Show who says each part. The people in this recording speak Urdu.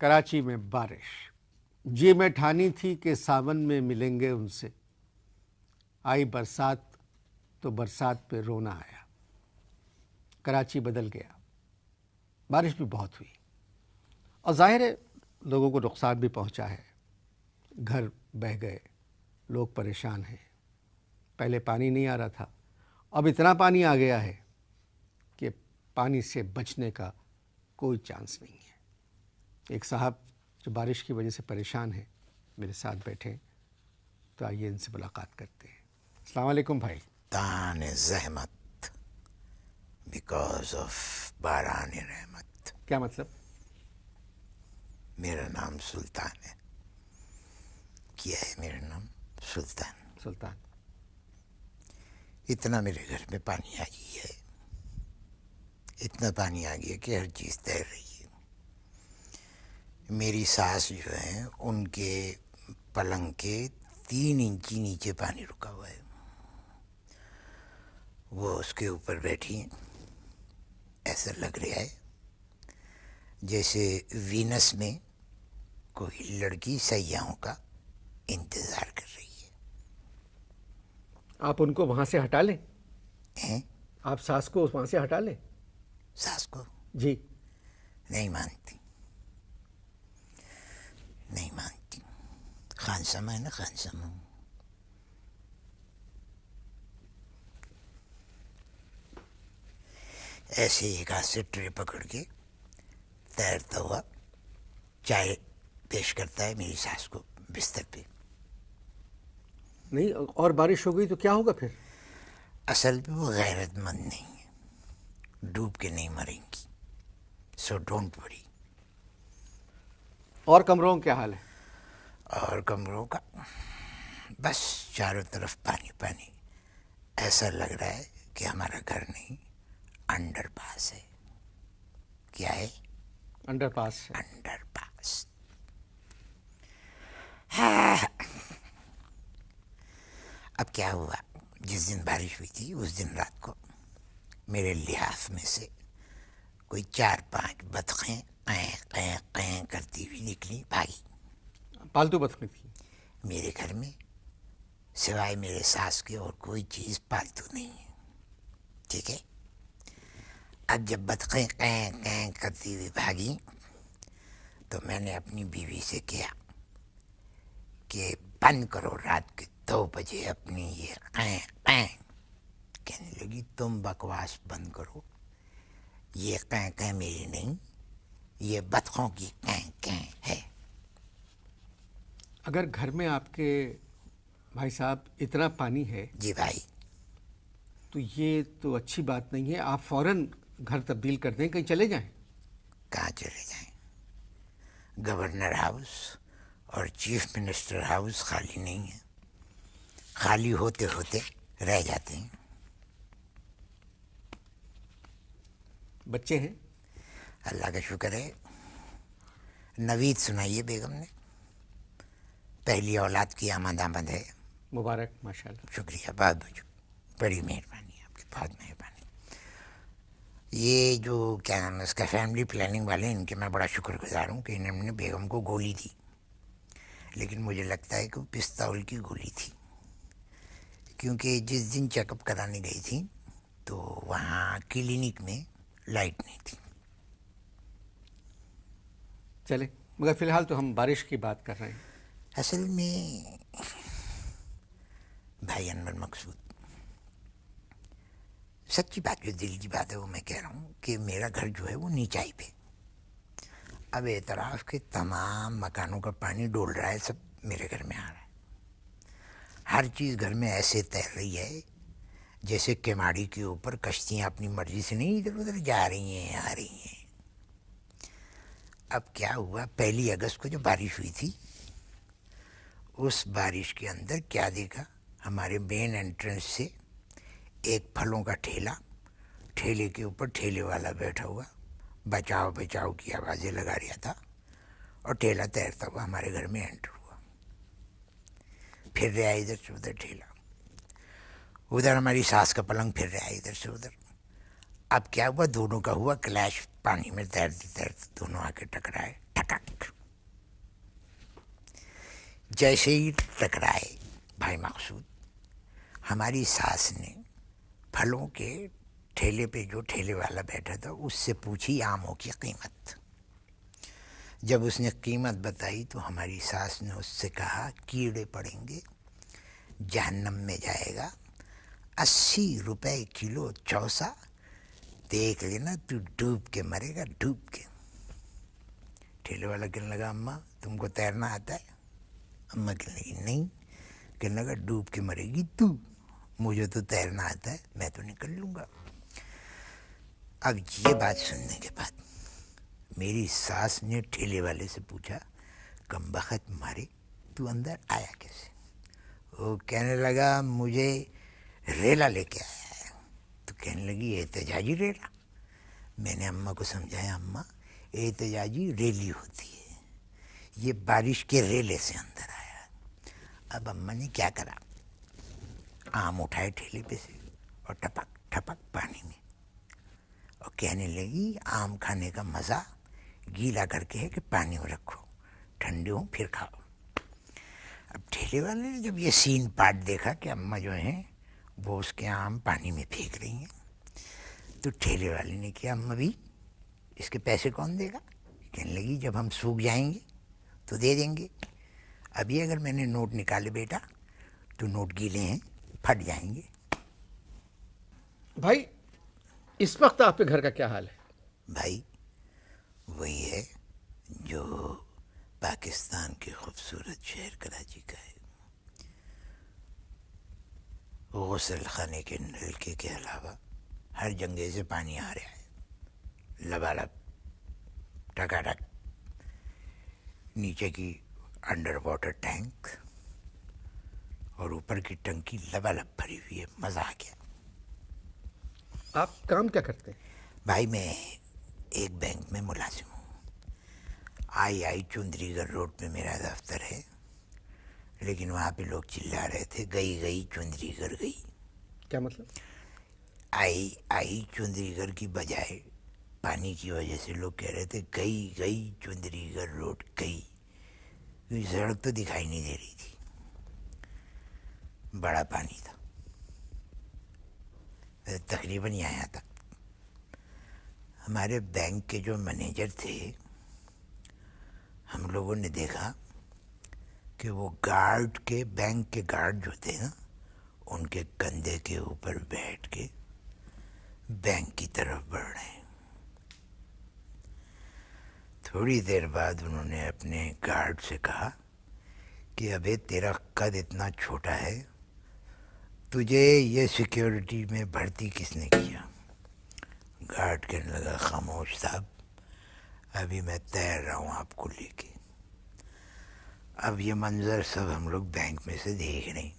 Speaker 1: کراچی میں بارش، جی میں ٹھانی تھی کہ ساون میں ملیں گے ان سے، آئی برسات تو برسات پہ رونا آیا۔ کراچی بدل گیا، بارش بھی بہت ہوئی اور ظاہر ہے لوگوں کو نقصان بھی پہنچا ہے، گھر بہہ گئے، لوگ پریشان ہیں۔ پہلے پانی نہیں آ رہا تھا، اب اتنا پانی آ گیا ہے کہ پانی سے بچنے کا کوئی چانس نہیں ہے۔ ایک صاحب جو بارش کی وجہ سے پریشان ہیں میرے ساتھ بیٹھے ہیں، تو آئیے ان سے ملاقات کرتے ہیں۔ السلام علیکم بھائی۔
Speaker 2: تان زحمت بیکاز آف باران رحمت۔
Speaker 1: کیا مطلب؟
Speaker 2: میرا نام سلطان ہے، کیا ہے میرا نام سلطان۔
Speaker 1: سلطان،
Speaker 2: اتنا میرے گھر میں پانی آ گئی ہے، اتنا پانی آ گیا کہ ہر چیز تیر رہی ہے۔ میری ساس جو ہیں ان کے پلنگ کے 3 انچی نیچے پانی رکا ہوا ہے، وہ اس کے اوپر بیٹھی ہیں، ایسا لگ رہا ہے جیسے وینس میں کوئی لڑکی سیاحوں کا انتظار کر رہی
Speaker 1: آپ ان کو وہاں سے ہٹا لیں،
Speaker 2: ہے۔
Speaker 1: آپ ساس کو وہاں سے ہٹا لیں۔
Speaker 2: ساس کو
Speaker 1: جی،
Speaker 2: نہیں مانتی، نہیں مانتی۔ خانسمہ ہے نا، خانسمہ۔ ایسے ایک ہاتھ سے ٹرے پکڑ کے تیرتا ہوا چائے پیش کرتا ہے میری ساس کو بستر پہ۔
Speaker 1: نہیں اور بارش ہو گئی تو کیا ہوگا پھر؟
Speaker 2: اصل میں وہ غیرت مند نہیں ہے، ڈوب کے نہیں مریں گی، سو ڈونٹ وری۔
Speaker 1: اور کمروں کا کیا حال ہے؟
Speaker 2: اور کمروں کا بس چاروں طرف پانی پانی، ایسا لگ رہا ہے کہ ہمارا گھر نہیں انڈر پاس ہے۔ کیا ہے؟
Speaker 1: انڈر پاس ہے۔
Speaker 2: انڈر پاس۔ اب کیا ہوا، جس دن بارش ہوئی تھی اس دن رات کو میرے لحاف میں سے کوئی 4-5 بطخیں قیں قیں قیں کرتی ہوئی نکلی، بھاگی۔
Speaker 1: پالتو بطخیں تھی؟
Speaker 2: میرے گھر میں سوائے میرے ساس کے اور کوئی چیز پالتو نہیں ہے، ٹھیک ہے۔ اب جب بطخیں قیں قیں کرتی ہوئی بھاگی تو میں نے اپنی بیوی سے کہا کہ بند کرو رات کے 2 بجے اپنی یہ قیں قیں۔ کہنے لگی تم بکواس بند کرو، یہ قیں قیں میری نہیں، یہ بطخوں کی قیں قیں ہے۔
Speaker 1: اگر گھر میں آپ کے بھائی صاحب اتنا پانی ہے
Speaker 2: جی بھائی،
Speaker 1: تو یہ تو اچھی بات نہیں ہے، آپ فوراً گھر تبدیل کر دیں، کہیں چلے جائیں۔
Speaker 2: کہاں چلے جائیں؟ گورنر ہاؤس اور چیف منسٹر ہاؤس خالی نہیں ہے، خالی ہوتے ہوتے رہ جاتے ہیں۔
Speaker 1: بچے ہیں؟
Speaker 2: اللہ کا شکر ہے، نوید سنائیے بیگم نے، پہلی اولاد کی آمد آمد ہے۔
Speaker 1: مبارک، ماشاءاللہ۔
Speaker 2: شکریہ، بہت بہت بڑی مہربانی ہے آپ کی، بہت مہربانی۔ یہ جو کیا نام ہے اس کا فیملی پلاننگ والے، ان کے میں بڑا شکر گزار ہوں کہ انہوں نے بیگم کو گولی دی، لیکن مجھے لگتا ہے کہ وہ پستول کی گولی تھی، کیونکہ جس دن چیک اپ کرانے گئی تھی تو وہاں کلینک میں لائٹ نہیں تھی۔
Speaker 1: چلے، مگر فی الحال تو ہم بارش کی بات کر رہے ہیں۔
Speaker 2: اصل میں بھائی انور مقصود، سچی بات جو دل کی بات ہے وہ میں کہہ رہا ہوں کہ میرا گھر جو ہے وہ نیچائی پہ، اب اعتراف کے تمام مکانوں کا پانی ڈول رہا ہے، سب میرے گھر میں آ رہا ہے۔ ہر چیز گھر میں ایسے تیر رہی ہے جیسے کیماڑی کے اوپر کشتیاں اپنی مرضی سے نہیں ادھر ادھر جا رہی ہیں آ رہی ہیں۔ اب کیا ہوا، 1 اگست کو جو بارش ہوئی تھی اس بارش کے اندر کیا دیکھا، ہمارے مین انٹرنس سے ایک پھلوں کا ٹھیلا، ٹھیلے کے اوپر ٹھیلے والا بیٹھا ہوا بچاؤ بچاؤ کی آوازیں لگا رہا تھا، اور ٹھیلا تیرتا ہوا ہمارے گھر میں انٹر ہوا، پھر رہا ادھر سے ادھر ٹھیلا، ادھر ہماری ساس کا پلنگ پھر رہا ہے ادھر سے ادھر۔ اب کیا ہوا، دونوں کا ہوا کلیش، پانی میں تیرتے تیرتے دونوں آ کے ٹکرائے، ٹھٹک۔ جیسے ہی ٹکرائے بھائی مقصود، ہماری ساس نے پھلوں کے ٹھیلے پہ جو ٹھیلے والا بیٹھا تھا اس سے پوچھی آموں کی قیمت. جب اس نے قیمت بتائی تو ہماری ساس نے اس سے کہا کیڑے پڑیں گے، جہنم میں جائے گا، 80 روپے کلو چوسا، دیکھ لینا تو ڈوب کے مرے گا، ڈوب کے. ٹھیلے والا کہنے لگا اماں تم کو تیرنا آتا ہے؟ اماں کہنے لگی نہیں. کہنے لگا ڈوب کے مرے گی تو، مجھے تو تیرنا آتا ہے، میں تو نکل لوں گا. اب یہ بات سننے کے بعد میری ساس نے ٹھیلے والے سے پوچھا کم بخت مارے تو اندر آیا کیسے؟ وہ کہنے لگا مجھے ریلا لے کے آیا ہے. تو کہنے لگی احتجاجی ریلا؟ میں نے اماں کو سمجھایا اماں احتجاجی ریلی ہوتی ہے، یہ بارش کے ریلے سے اندر آیا. اب اماں نے کیا کرا، آم اٹھائے ٹھیلے پہ سے اور ٹپک ٹپک پانی میں، اور کہنے لگی آم کھانے کا مزہ گیلا کر کے ہے کہ پانی میں رکھو، ٹھنڈے ہوں پھر کھاؤ. اب ٹھیلے والے نے جب یہ سین پاٹ دیکھا کہ اماں جو ہیں وہ اس کے آم پانی میں پھینک رہی ہیں، تو ٹھیلے والے نے کیا اماں بھی اس کے پیسے کون دے گا؟ کہنے لگی جب ہم سوکھ جائیں گے تو دے دیں گے، ابھی اگر میں نے نوٹ نکالے بیٹا تو نوٹ گیلے ہیں پھٹ جائیں گے.
Speaker 1: بھائی اس وقت آپ کے گھر کا کیا حال ہے؟
Speaker 2: بھائی وہی ہے جو پاکستان کے خوبصورت شہر کراچی کا ہے. غسل خانے کے نلکے کے علاوہ ہر جنگے سے پانی آ رہا ہے، لبالب ٹکا ٹک. نیچے کی انڈر واٹر ٹینک اور اوپر کی ٹنکی لبالب بھری ہوئی ہے، مزہ آ گیا.
Speaker 1: آپ کام کیا کرتے ہیں؟
Speaker 2: بھائی میں ایک بینک میں ملازم ہوں. آئی چندری گڑھ روڈ پہ میرا دفتر ہے، لیکن وہاں پہ لوگ چلا رہے تھے گئی گئی چندری گڑھ گئی.
Speaker 1: کیا مطلب؟
Speaker 2: آئی چندری گڑھ کی بجائے پانی کی وجہ سے لوگ کہہ رہے تھے گئی گئی چندری گڑھ روڈ گئی، کیونکہ سڑک تو دکھائی نہیں دے رہی تھی، بڑا پانی تھا. تقریباً یہ آیا تھا. ہمارے بینک کے جو مینیجر تھے، ہم لوگوں نے دیکھا کہ وہ گارڈ کے بینک کے گارڈ جو تھے نا ان کے کندھے کے اوپر بیٹھ کے بینک کی طرف بڑھ رہے ہیں. تھوڑی دیر بعد انہوں نے اپنے گارڈ سے کہا کہ ابے تیرا قد اتنا چھوٹا ہے، تجھے یہ سیکیورٹی میں بھرتی کس نے کیا؟ گارڈ کہنے لگا خاموش صاحب، ابھی میں تیر رہا ہوں آپ کو لے کے. اب یہ منظر سب ہم لوگ بینک میں سے دیکھ رہے ہیں.